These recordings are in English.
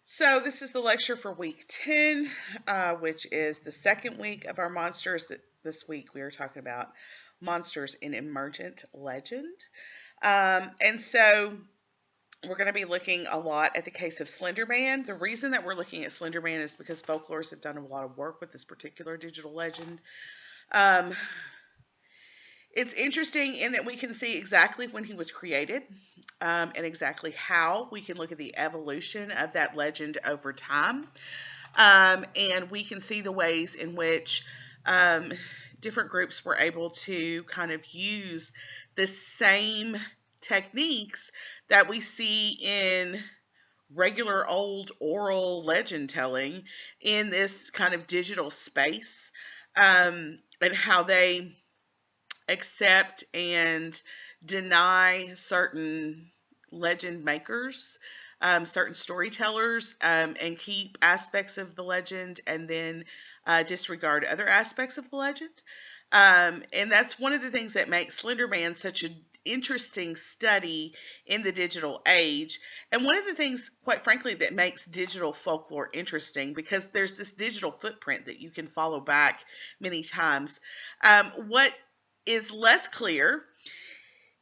So this is the lecture for week 10, which is the second week of our monsters. This week we are talking about monsters in Emergent Legend. And so we're going to be looking a lot at the case of Slender Man. The reason that we're looking at Slender Man is because folklorists have done a lot of work with this particular digital legend. Um, it's interesting in that we can see exactly when he was created, and exactly how we can look at the evolution of that legend over time. And we can see the ways in which different groups were able to kind of use the same techniques that we see in regular old oral legend telling in this kind of digital space, and how they accept and deny certain legend makers, certain storytellers, and keep aspects of the legend and then disregard other aspects of the legend. And that's one of the things that makes Slender Man such an interesting study in the digital age. And one of the things, quite frankly, that makes digital folklore interesting, because there's this digital footprint that you can follow back many times. What is less clear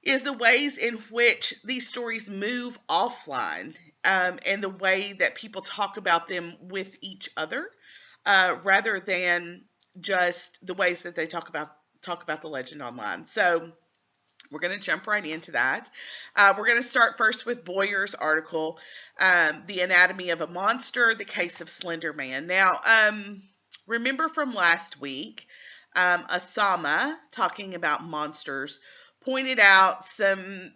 is the ways in which these stories move offline, and the way that people talk about them with each other, rather than just the ways that they talk about the legend online. So we're going to jump right into that. We're going to start first with Boyer's article, The Anatomy of a Monster, the Case of Slender Man. Now, remember from last week, Asama, talking about monsters, pointed out some,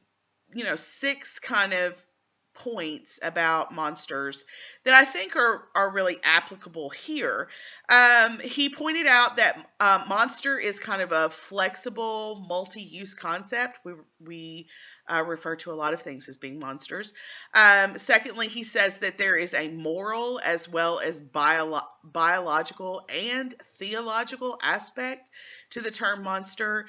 6 kind of points about monsters that I think are really applicable here. He pointed out that monster is kind of a flexible, multi-use concept. We refer to a lot of things as being monsters. Secondly, he says that there is a moral as well as biological and theological aspect to the term monster.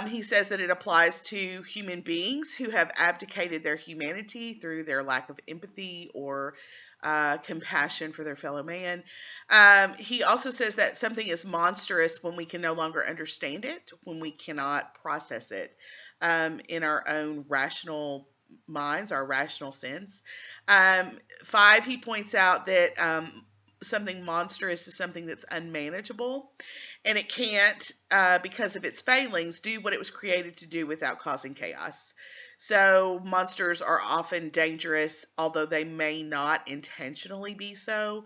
He says that it applies to human beings who have abdicated their humanity through their lack of empathy or compassion for their fellow man. He also says that something is monstrous when we can no longer understand it, when we cannot process it in our own rational minds, our rational sense. 5, he points out that something monstrous is something that's unmanageable, and it can't, because of its failings, do what it was created to do without causing chaos. So monsters are often dangerous, although they may not intentionally be so.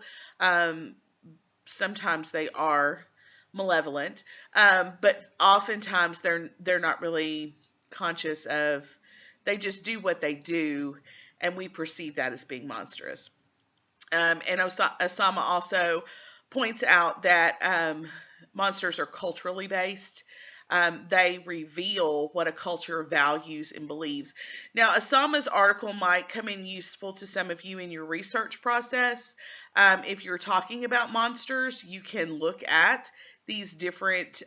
Sometimes they are malevolent, but oftentimes they're not really conscious of. They just do what they do, and we perceive that as being monstrous. And Osama also points out that monsters are culturally based. They reveal what a culture values and believes. Now, Osama's article might come in useful to some of you in your research process. If you're talking about monsters, you can look at these different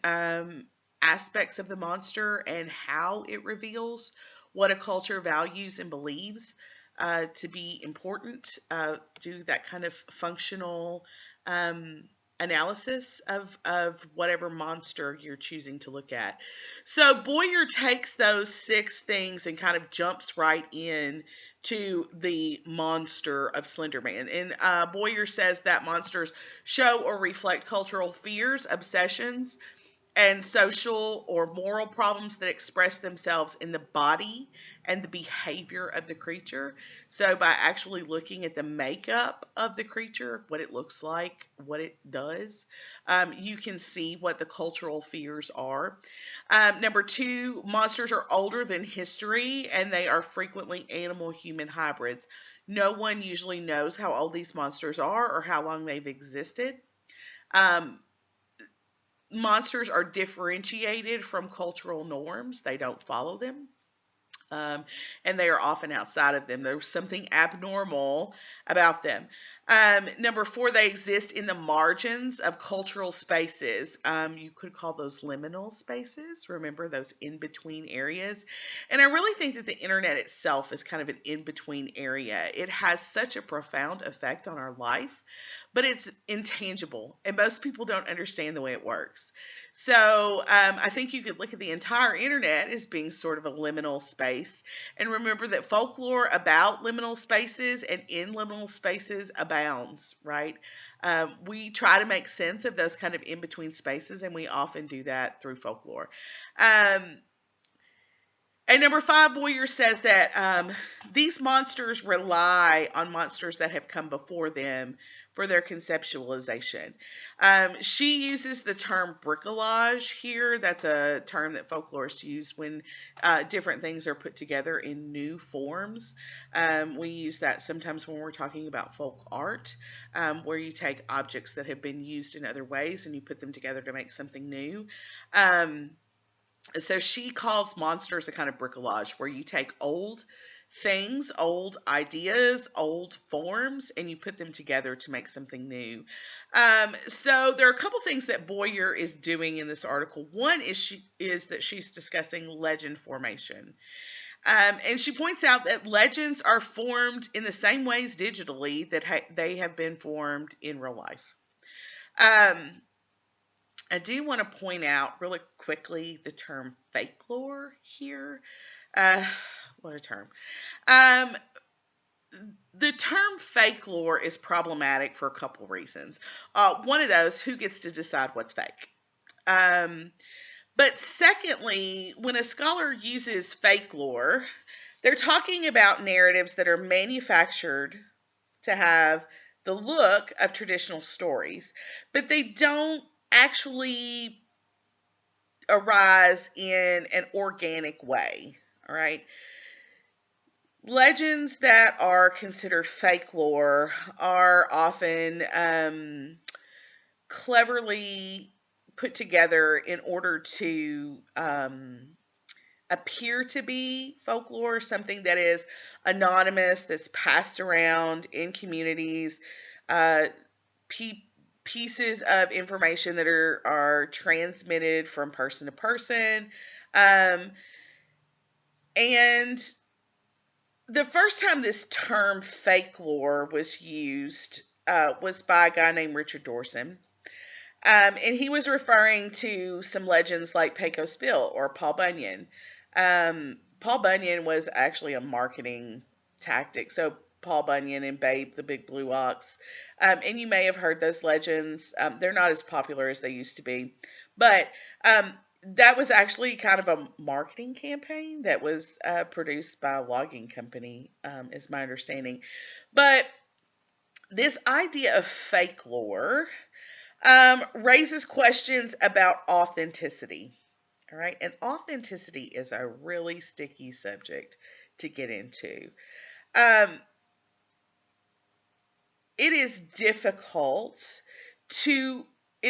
aspects of the monster and how it reveals what a culture values and believes to be important. Do that kind of functional analysis of whatever monster you're choosing to look at. So Boyer takes those 6 things and kind of jumps right in to the monster of Slender Man. And Boyer says that monsters show or reflect cultural fears, obsessions, and social or moral problems that express themselves in the body and the behavior of the creature. So by actually looking at the makeup of the creature, what it looks like, what it does, you can see what the cultural fears are. Number 2, monsters are older than history, and they are frequently animal-human hybrids. No one usually knows how old these monsters are or how long they've existed. Monsters are differentiated from cultural norms. They don't follow them. And they are often outside of them. There's something abnormal about them. Number four, they exist in the margins of cultural spaces. You could call those liminal spaces. Remember those in between areas? And I really think that the internet itself is kind of an in between area. It has such a profound effect on our life, but it's intangible, and most people don't understand the way it works. So I think you could look at the entire internet as being sort of a liminal space, and remember that folklore about liminal spaces and in liminal spaces abounds, right? We try to make sense of those kind of in between spaces, and we often do that through folklore. Um, and number five, Boyer says that these monsters rely on monsters that have come before them for their conceptualization. She uses the term bricolage here. That's a term that folklorists use when different things are put together in new forms. We use that sometimes when we're talking about folk art, where you take objects that have been used in other ways and you put them together to make something new. So she calls monsters a kind of bricolage where you take old things, old ideas, old forms, and you put them together to make something new. So there are a couple things that Boyer is doing in this article. One is that she's discussing legend formation. And she points out that legends are formed in the same ways digitally that they have been formed in real life. I do want to point out really quickly the term folklore here. What a term. Um, the term folklore is problematic for a couple reasons. One of those, who gets to decide what's fake? But secondly, when a scholar uses folklore, they're talking about narratives that are manufactured to have the look of traditional stories, but they don't actually arise in an organic way. All right. Legends that are considered folklore are often cleverly put together in order to appear to be folklore, something that is anonymous, that's passed around in communities, pieces of information that are transmitted from person to person. And the first time this term folklore was used was by a guy named Richard Dorson. And he was referring to some legends like Pecos Bill or Paul Bunyan. Paul Bunyan was actually a marketing tactic. So Paul Bunyan and Babe, the Big Blue Ox. And you may have heard those legends. They're not as popular as they used to be. But that was actually kind of a marketing campaign that was produced by a logging company, is my understanding. But this idea of folklore raises questions about authenticity. All right. And authenticity is a really sticky subject to get into. It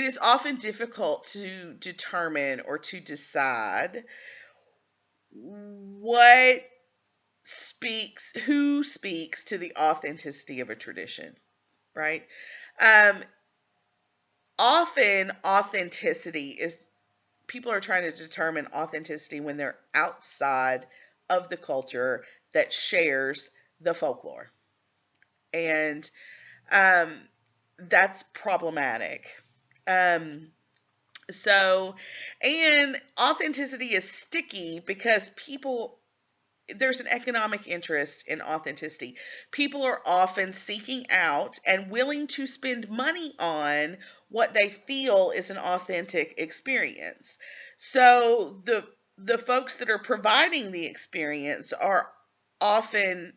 is often difficult to determine or to decide who speaks to the authenticity of a tradition, right? Often authenticity is, people are trying to determine authenticity when they're outside of the culture that shares the folklore. And that's problematic. And authenticity is sticky because there's an economic interest in authenticity. People are often seeking out and willing to spend money on what they feel is an authentic experience. So the folks that are providing the experience are often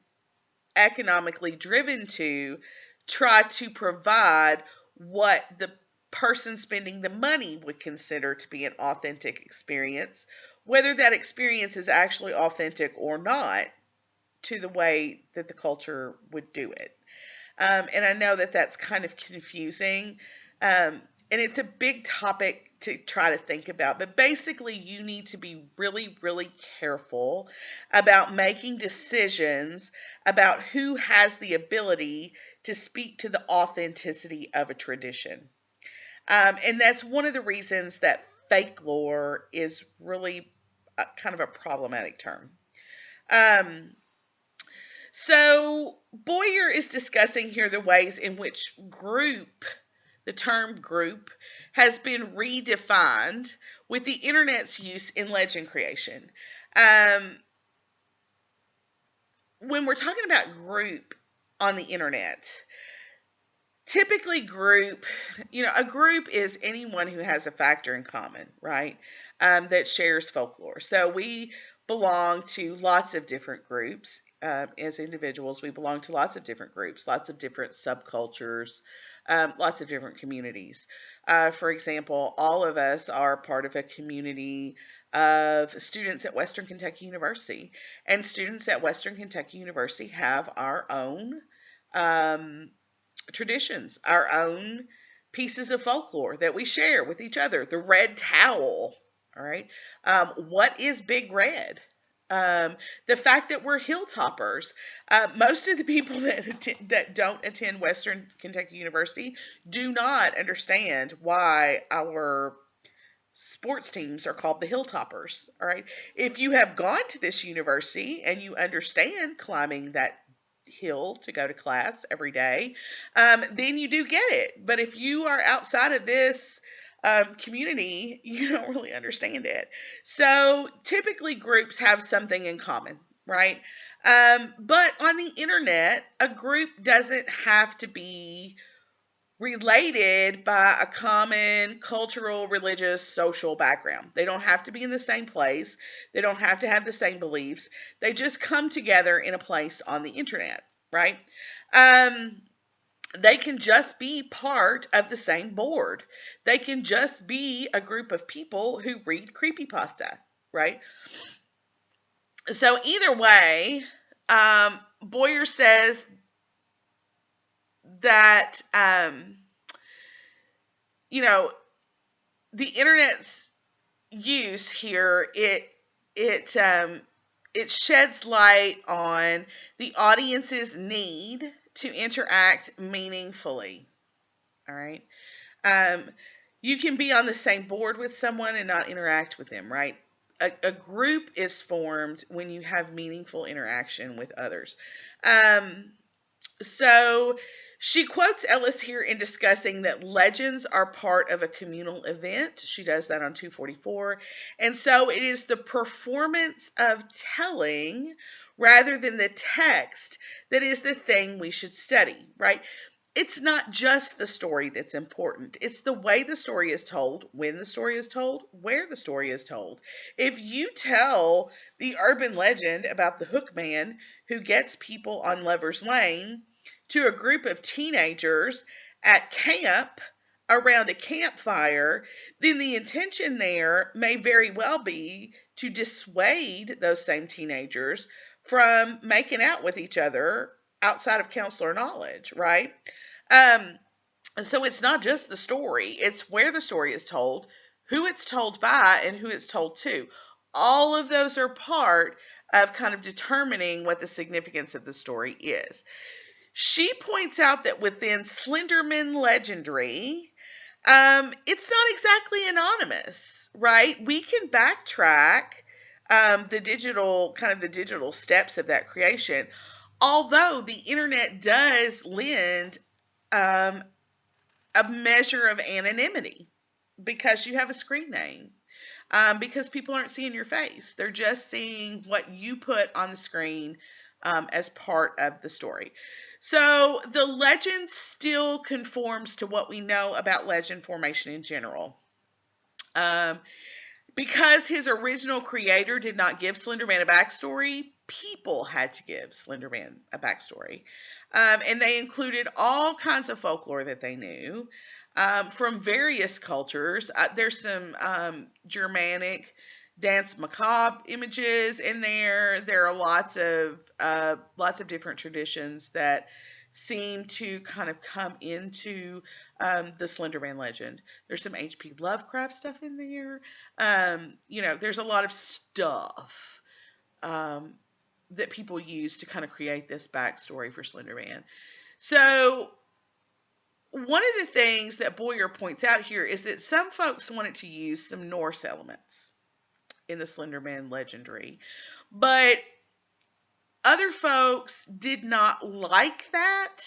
economically driven to try to provide what the person spending the money would consider to be an authentic experience, whether that experience is actually authentic or not to the way that the culture would do it. And I know that that's kind of confusing. And it's a big topic to try to think about. But basically, you need to be really, really careful about making decisions about who has the ability to speak to the authenticity of a tradition. And that's one of the reasons that fake lore is really kind of a problematic term. Um, so Boyer is discussing here the ways in which the term group, has been redefined with the internet's use in legend creation. Um, when we're talking about group on the internet, typically a group is anyone who has a factor in common, right? That shares folklore. So we belong to lots of different groups. As individuals, we belong to lots of different groups, lots of different subcultures, lots of different communities. For example, all of us are part of a community of students at Western Kentucky University, and students at Western Kentucky University have our own um, traditions, our own pieces of folklore that we share with each other. The red towel, all right? What is Big Red? The fact that we're hilltoppers. Most of the people that don't attend Western Kentucky University do not understand why our sports teams are called the Hilltoppers. All right. If you have gone to this university and you understand climbing that hill to go to class every day, then you do get it. But if you are outside of this community, you don't really understand it. So typically groups have something in common, right? But on the internet, a group doesn't have to be related by a common cultural, religious, social background. They don't have to be in the same place. They don't have to have the same beliefs. They just come together in a place on the internet, right? Um, they can just be part of the same board. They can just be a group of people who read creepypasta, right? So either way, Boyer says that you know the internet's use here, it sheds light on the audience's need to interact meaningfully. All right. Um, you can be on the same board with someone and not interact with them, right? A group is formed when you have meaningful interaction with others. Um, so she quotes Ellis here in discussing that legends are part of a communal event. She does that on 244. And so it is the performance of telling rather than the text that is the thing we should study, right? It's not just the story that's important. It's the way the story is told, when the story is told, where the story is told. If you tell the urban legend about the hook man who gets people on Lover's Lane to a group of teenagers at camp around a campfire, then the intention there may very well be to dissuade those same teenagers from making out with each other outside of counselor knowledge, right? Um, so it's not just the story, it's where the story is told, who it's told by, and who it's told to. All of those are part of kind of determining what the significance of the story is. She points out that within Slenderman legendary, it's not exactly anonymous, right? We can backtrack the digital steps of that creation, although the internet does lend um, a measure of anonymity because you have a screen name. Because people aren't seeing your face, they're just seeing what you put on the screen as part of the story. So the legend still conforms to what we know about legend formation in general. Um, because his original creator did not give Slenderman a backstory, people had to give Slenderman a backstory. And they included all kinds of folklore that they knew from various cultures. There's some Germanic dance macabre images in there. There are lots of different traditions that seem to kind of come into the Slenderman legend. There's some H.P. Lovecraft stuff in there. There's a lot of stuff that people use to kind of create this backstory for Slenderman. So, one of the things that Boyer points out here is that some folks wanted to use some Norse elements in the Slenderman legendary, but other folks did not like that,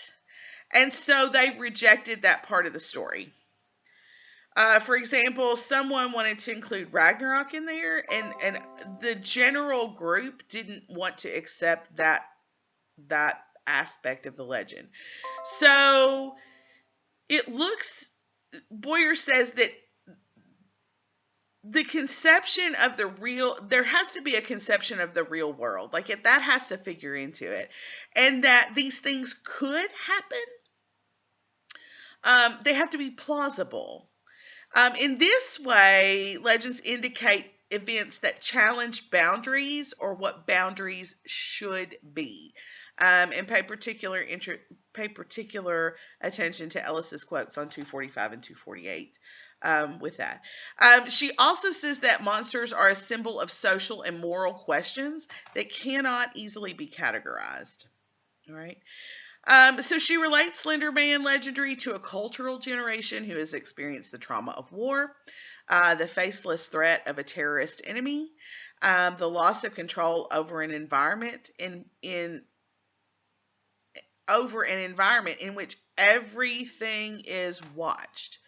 and so they rejected that part of the story. For example, someone wanted to include Ragnarok in there, and the general group didn't want to accept that aspect of the legend. So it looks, Boyer says that the conception of the real, there has to be a conception of the real world. Like that has to figure into it. And that these things could happen. They have to be plausible. In this way, legends indicate events that challenge boundaries or what boundaries should be. And pay particular attention to Ellis's quotes on 245 and 248 with that. She also says that monsters are a symbol of social and moral questions that cannot easily be categorized. All right. So she relates Slenderman legendary to a cultural generation who has experienced the trauma of war, the faceless threat of a terrorist enemy, the loss of control over an environment in which everything is watched.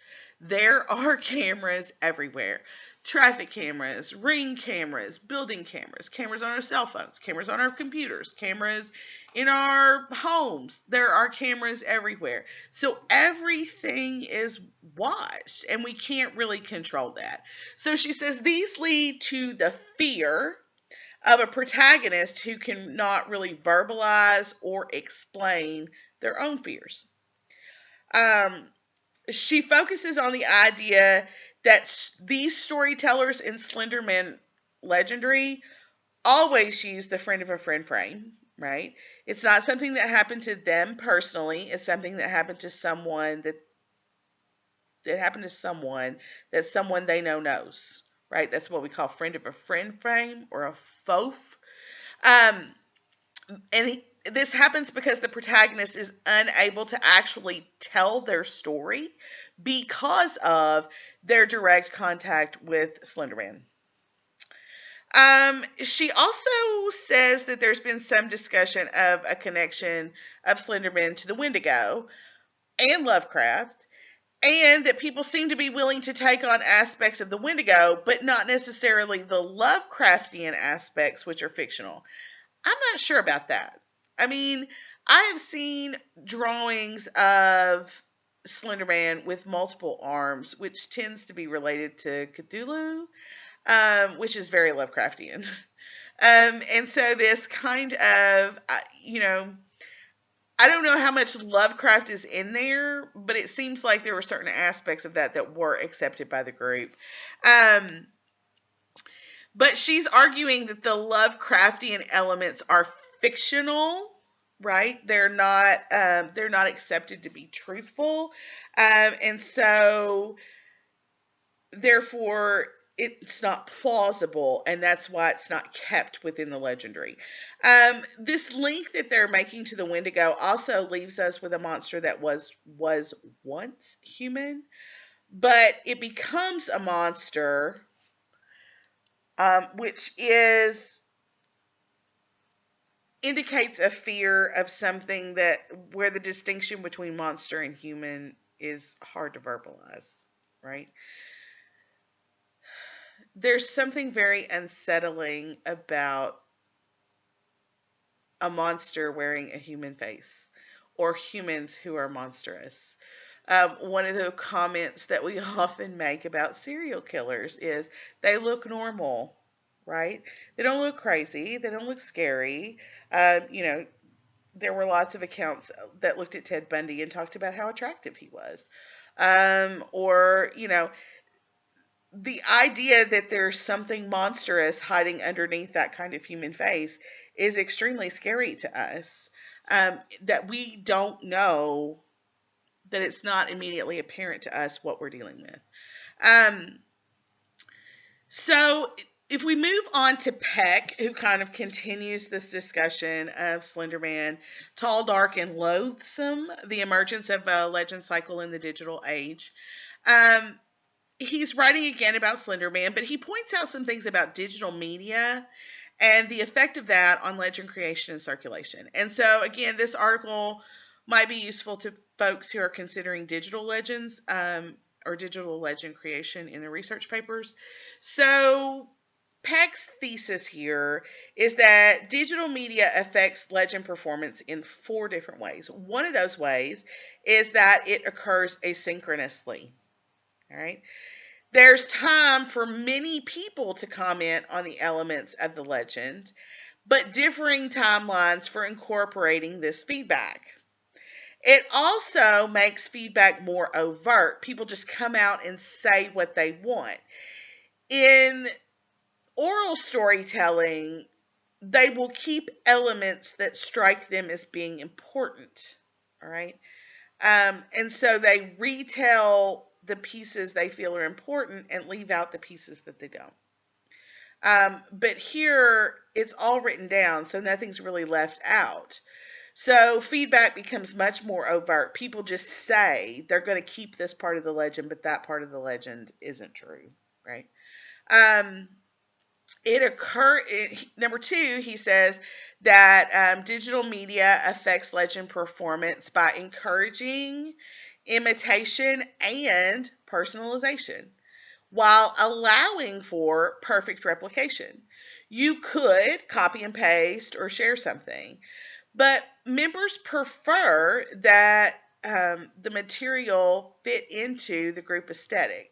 There are cameras everywhere. Traffic cameras, ring cameras, building cameras, cameras on our cell phones, cameras on our computers, cameras in our homes. There are cameras everywhere. So everything is watched, and we can't really control that. So she says these lead to the fear of a protagonist who cannot really verbalize or explain their own fears. She focuses on the idea that these storytellers in Slenderman legendary always use the friend of a friend frame, right? It's not something that happened to them personally. It's something that happened to someone that someone they know knows, right? That's what we call friend of a friend frame or a FOF. This happens because the protagonist is unable to actually tell their story because of their direct contact with Slenderman. She also says that there's been some discussion of a connection of Slenderman to the Wendigo and Lovecraft, and that people seem to be willing to take on aspects of the Wendigo, but not necessarily the Lovecraftian aspects, which are fictional. I'm not sure about that. I mean, I have seen drawings of Slenderman with multiple arms, which tends to be related to Cthulhu, which is very Lovecraftian. And so this kind of, I don't know how much Lovecraft is in there, but it seems like there were certain aspects of that were accepted by the group. But she's arguing that the Lovecraftian elements are fictional, right? They're not accepted to be truthful, and so therefore it's not plausible, and that's why it's not kept within the legendary. This link that they're making to the Wendigo also leaves us with a monster that was once human, but it becomes a monster, which indicates a fear of something that where the distinction between monster and human is hard to verbalize, right? There's something very unsettling about a monster wearing a human face or humans who are monstrous. One of the comments that we often make about serial killers is they look normal, right? They don't look crazy. They don't look scary. There were lots of accounts that looked at Ted Bundy and talked about how attractive he was. Or, the idea that there's something monstrous hiding underneath that kind of human face is extremely scary to us. That we don't know, that it's not immediately apparent to us what we're dealing with. So If we move on to Peck, who kind of continues this discussion of Slender Man, tall, dark, and loathsome, the emergence of a legend cycle in the digital age. Um, he's writing again about Slender Man, but he points out some things about digital media and the effect of that on legend creation and circulation. And so, again, this article might be useful to folks who are considering digital legends or digital legend creation in their research papers. So, Peck's thesis here is that digital media affects legend performance in 4 different ways. One of those ways is that it occurs asynchronously. All right. There's time for many people to comment on the elements of the legend, but differing timelines for incorporating this feedback. It also makes feedback more overt. People just come out and say what they want. In oral storytelling, they will keep elements that strike them as being important. All right. And so they retell the pieces they feel are important and leave out the pieces that they don't. But here it's all written down, so nothing's really left out. So feedback becomes much more overt. People just say they're going to keep this part of the legend, but that part of the legend isn't true, right? Um, Number 2, he says that digital media affects legend performance by encouraging imitation and personalization while allowing for perfect replication. You could copy and paste or share something, but members prefer that the material fit into the group aesthetic.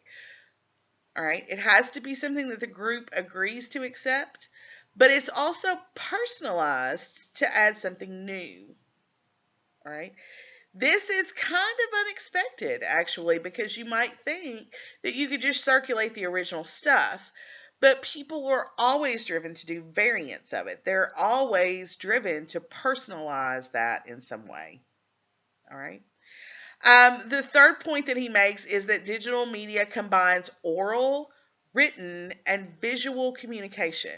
All right. It has to be something that the group agrees to accept, but it's also personalized to add something new. All right. This is kind of unexpected, actually, because you might think that you could just circulate the original stuff, but people are always driven to do variants of it. They're always driven to personalize that in some way. All right. The third point that he makes is that digital media combines oral, written, and visual communication.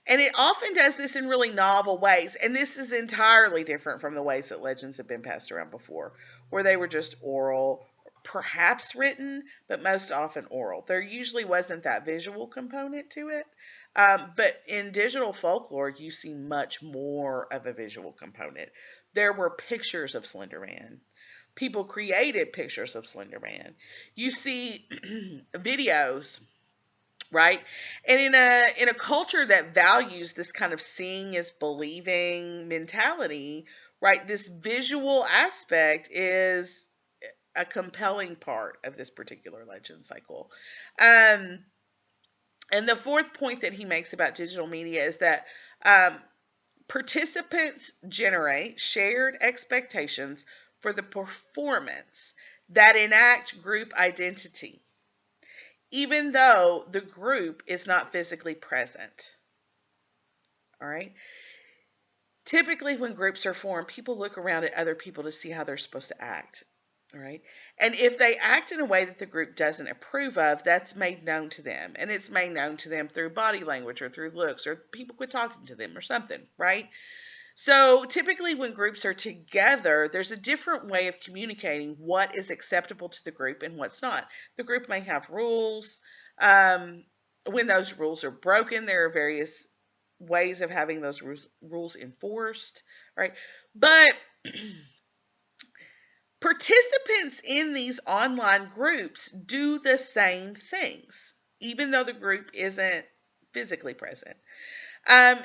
And it often does this in really novel ways. And this is entirely different from the ways that legends have been passed around before, where they were just oral, perhaps written, but most often oral. There usually wasn't that visual component to it. But in digital folklore, you see much more of a visual component. There were pictures of Slender Man. People created pictures of Slender Man. You see videos, right? And in a culture that values this kind of seeing is believing mentality, right? This visual aspect is a compelling part of this particular legend cycle. Um, and the fourth point that he makes about digital media is that participants generate shared expectations for the performance that enact group identity, even though the group is not physically present. All right. Typically, when groups are formed, people look around at other people to see how they're supposed to act. All right. And if they act in a way that the group doesn't approve of, that's made known to them. And it's made known to them through body language or through looks, or people quit talking to them or something, right? So typically, when groups are together, there's a different way of communicating what is acceptable to the group and what's not. The group may have rules. When those rules are broken, there are various ways of having those rules enforced, right? But participants in these online groups do the same things, even though the group isn't physically present.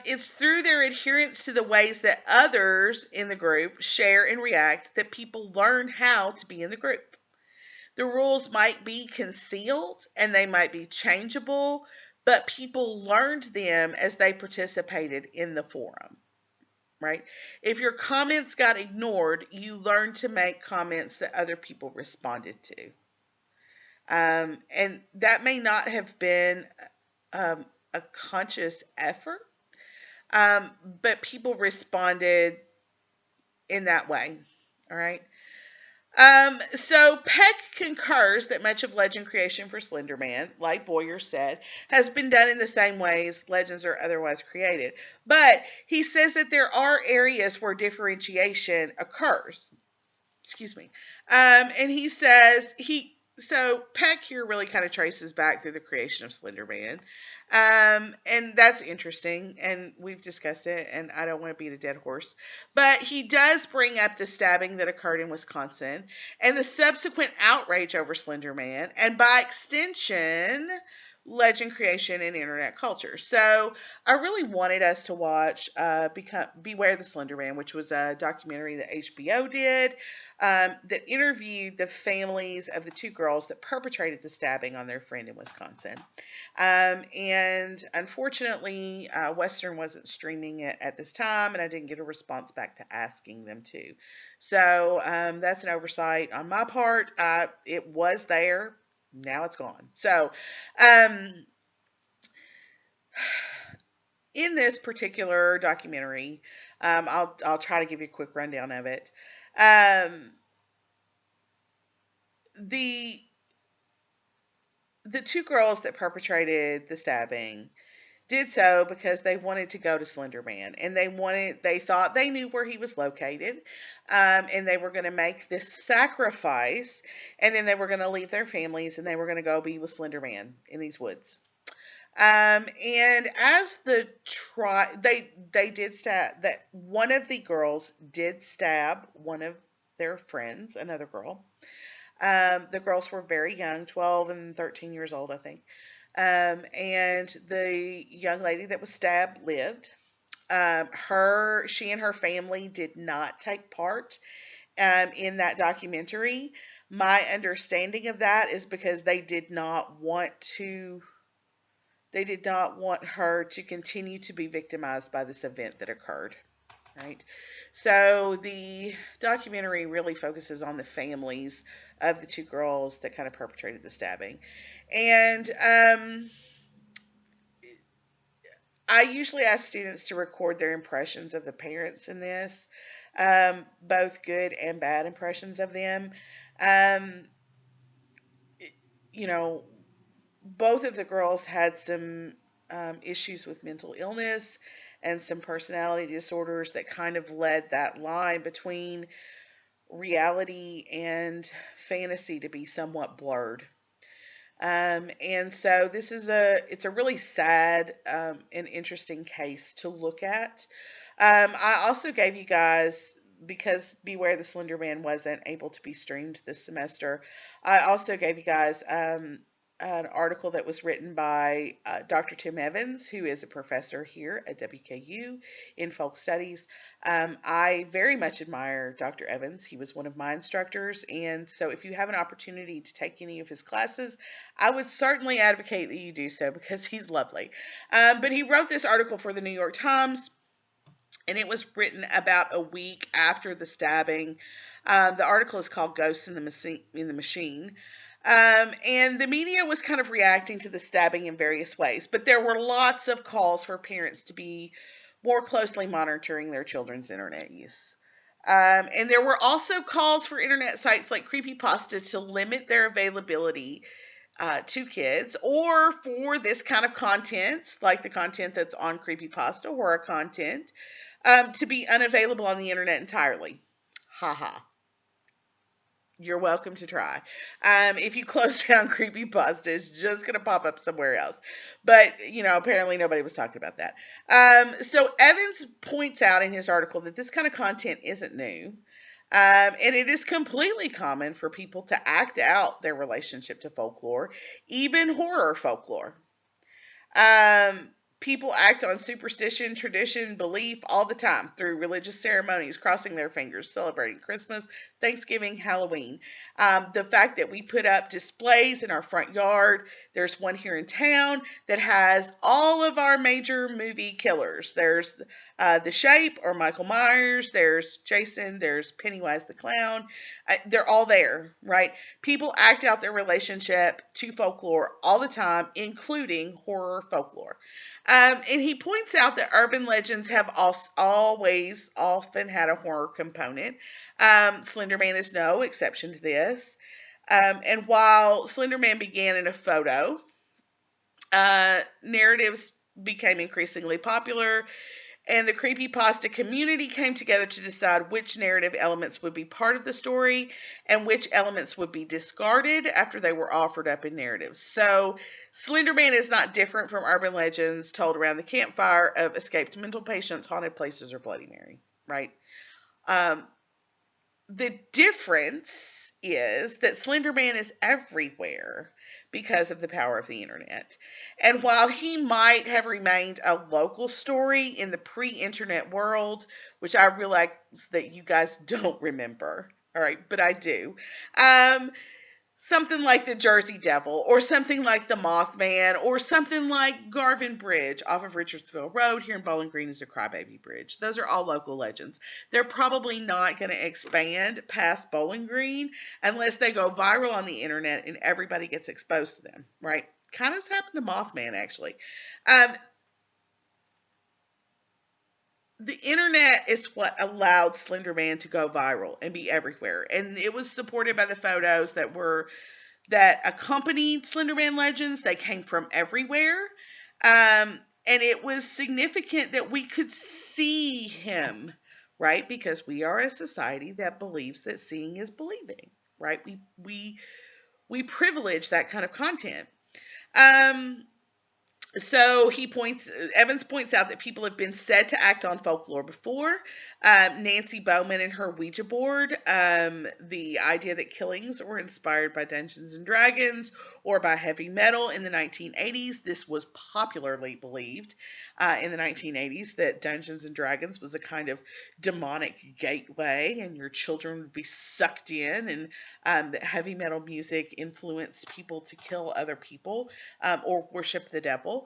It's through their adherence to the ways that others in the group share and react that people learn how to be in the group. The rules might be concealed and they might be changeable, but people learned them as they participated in the forum, right? If your comments got ignored, you learned to make comments that other people responded to. And that may not have been a conscious effort, but people responded in that way. All right. So Peck concurs that much of legend creation for Slender Man, like Boyer said, has been done in the same ways legends are otherwise created. But he says that there are areas where differentiation occurs. Excuse me. And he says so Peck here really kind of traces back through the creation of Slender Man. And that's interesting, and we've discussed it, and I don't want to beat a dead horse. But he does bring up the stabbing that occurred in Wisconsin and the subsequent outrage over Slender Man, and by extension, legend creation and internet culture. So I really wanted us to watch Beware the Slender Man, which was a documentary that HBO did that interviewed the families of the two girls that perpetrated the stabbing on their friend in Wisconsin. And unfortunately, Western wasn't streaming it at this time, and I didn't get a response back to asking them to. So that's an oversight on my part. It was there. Now it's gone. So, in this particular documentary, I'll try to give you a quick rundown of it. The the two girls that perpetrated the stabbing did so because they wanted to go to Slender Man, and they thought they knew where he was located, and they were going to make this sacrifice, and then they were going to leave their families and they were going to go be with Slender Man in these woods. And as they did stab that one of the girls did stab one of their friends, another girl. The girls were very young, 12 and 13 years old, I think. And the young lady that was stabbed lived. She and her family did not take part in that documentary. My understanding of that is because they did not want her to continue to be victimized by this event that occurred. Right. So the documentary really focuses on the families of the two girls that kind of perpetrated the stabbing. And I usually ask students to record their impressions of the parents in this, both good and bad impressions of them. Um, you know, both of the girls had some issues with mental illness and some personality disorders that kind of led that line between reality and fantasy to be somewhat blurred. And so it's a really sad and interesting case to look at. I also gave you guys, because Beware the Slender Man wasn't able to be streamed this semester, I also gave you guys an article that was written by Dr. Tim Evans, who is a professor here at WKU in folk studies. I very much admire Dr. Evans. He was one of my instructors, and so if you have an opportunity to take any of his classes, I would certainly advocate that you do so because he's lovely. But he wrote this article for the New York Times, and it was written about a week after the stabbing. The article is called Ghosts in the Machine. And the media was kind of reacting to the stabbing in various ways, but there were lots of calls for parents to be more closely monitoring their children's internet use. And there were also calls for internet sites like Creepypasta to limit their availability to kids, or for this kind of content, like the content that's on Creepypasta, horror content, to be unavailable on the internet entirely. Haha. You're welcome to try. If you close down Creepypasta, it's just going to pop up somewhere else. But, apparently nobody was talking about that. So Evans points out in his article that this kind of content isn't new. And it is completely common for people to act out their relationship to folklore, even horror folklore. People act on superstition, tradition, belief all the time through religious ceremonies, crossing their fingers, celebrating Christmas, Thanksgiving, Halloween. The fact that we put up displays in our front yard. There's one here in town that has all of our major movie killers. There's The Shape, or Michael Myers. There's Jason. There's Pennywise the Clown. They're all there, right? People act out their relationship to folklore all the time, including horror folklore. And he points out that urban legends have always often had a horror component. Slender Man is no exception to this. And while Slender Man began in a photo, narratives became increasingly popular, and the creepypasta community came together to decide which narrative elements would be part of the story and which elements would be discarded after they were offered up in narratives. So, Slenderman is not different from urban legends told around the campfire of escaped mental patients, haunted places, or Bloody Mary, right? Um, the difference is that Slender Man is everywhere because of the power of the internet. And while he might have remained a local story in the pre internet world, which I realize that you guys don't remember, all right, but I do. Um, Something like the Jersey Devil, or something like the Mothman, or something like Garvin Bridge off of Richardsville Road here in Bowling Green is a Crybaby Bridge. Those are all local legends. They're probably not going to expand past Bowling Green unless they go viral on the internet and everybody gets exposed to them, right? Kind of happened to Mothman, actually. Um, the internet is what allowed Slender Man to go viral and be everywhere. And it was supported by the photos that accompanied Slenderman Legends. They came from everywhere. And it was significant that we could see him, right? Because we are a society that believes that seeing is believing, right? We privilege that kind of content. Um, so Evans points out that people have been said to act on folklore before. Nancy Bowman and her Ouija board, the idea that killings were inspired by Dungeons and Dragons or by heavy metal in the 1980s. This was popularly believed in the 1980s that Dungeons and Dragons was a kind of demonic gateway, and your children would be sucked in, and that heavy metal music influenced people to kill other people or worship the devil.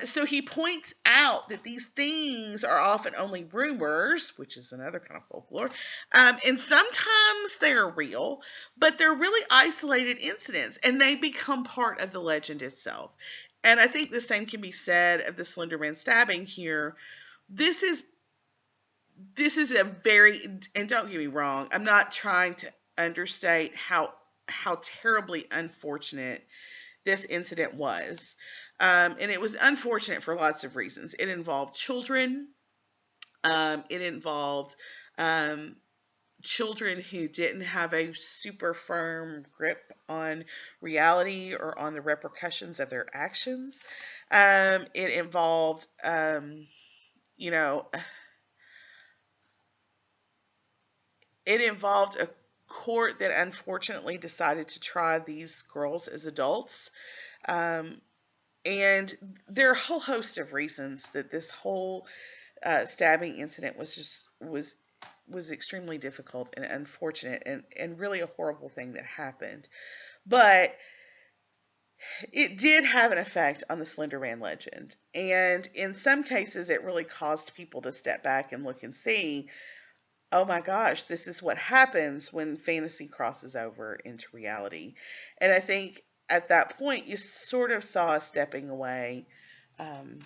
So he points out that these things are often only rumors, which is another kind of folklore, and sometimes they're real, but they're really isolated incidents, and they become part of the legend itself. And I think the same can be said of the Slenderman stabbing here. This is a very, and don't get me wrong, I'm not trying to understate how terribly unfortunate this incident was. And it was unfortunate for lots of reasons. It involved children. It involved children who didn't have a super firm grip on reality or on the repercussions of their actions. It involved, you know, it involved a court that unfortunately decided to try these girls as adults. Um, and there are a whole host of reasons that this whole stabbing incident was extremely difficult and unfortunate, and really a horrible thing that happened. But it did have an effect on the Slender Man legend. And in some cases, it really caused people to step back and look and see, oh my gosh, this is what happens when fantasy crosses over into reality. And I think at that point, you sort of saw a stepping away um,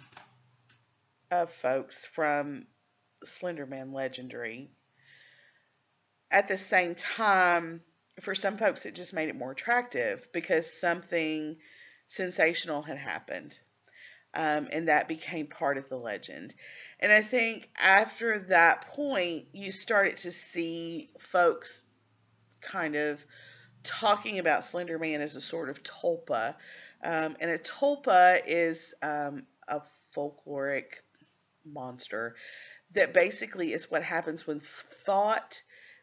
of folks from Slenderman legendary. At the same time, for some folks, it just made it more attractive because something sensational had happened. And that became part of the legend. And I think after that point, you started to see folks kind of talking about Slender Man as a sort of tulpa. And a tulpa is a folkloric monster that basically is what happens when thought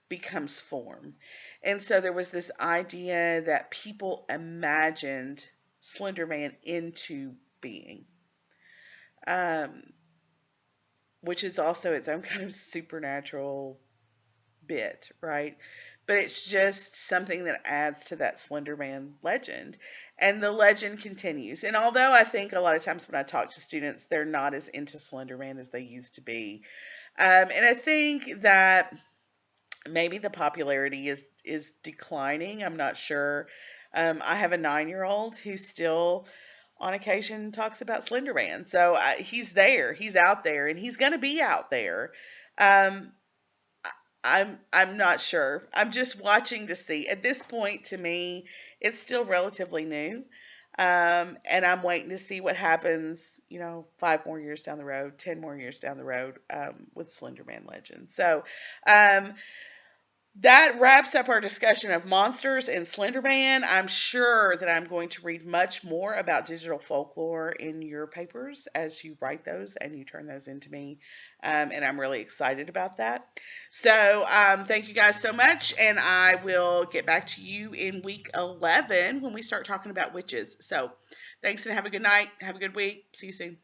becomes form. And so there was this idea that people imagined Slender Man into being, um, which is also its own kind of supernatural bit, right? But it's just something that adds to that Slender Man legend. And the legend continues. And although I think a lot of times when I talk to students, they're not as into Slender Man as they used to be. And I think that maybe the popularity is declining. I'm not sure. I have a 9-year-old who still on occasion talks about Slender Man. So he's there, he's out there, and he's going to be out there. Um, I'm not sure. I'm just watching to see. At this point, to me, it's still relatively new. And I'm waiting to see what happens, 5 more years down the road, 10 more years down the road, with Slenderman Legend. So, um, that wraps up our discussion of monsters and Slenderman. I'm sure that I'm going to read much more about digital folklore in your papers as you write those and you turn those into me. And I'm really excited about that. So, thank you guys so much. And I will get back to you in week 11 when we start talking about witches. So, thanks and have a good night. Have a good week. See you soon.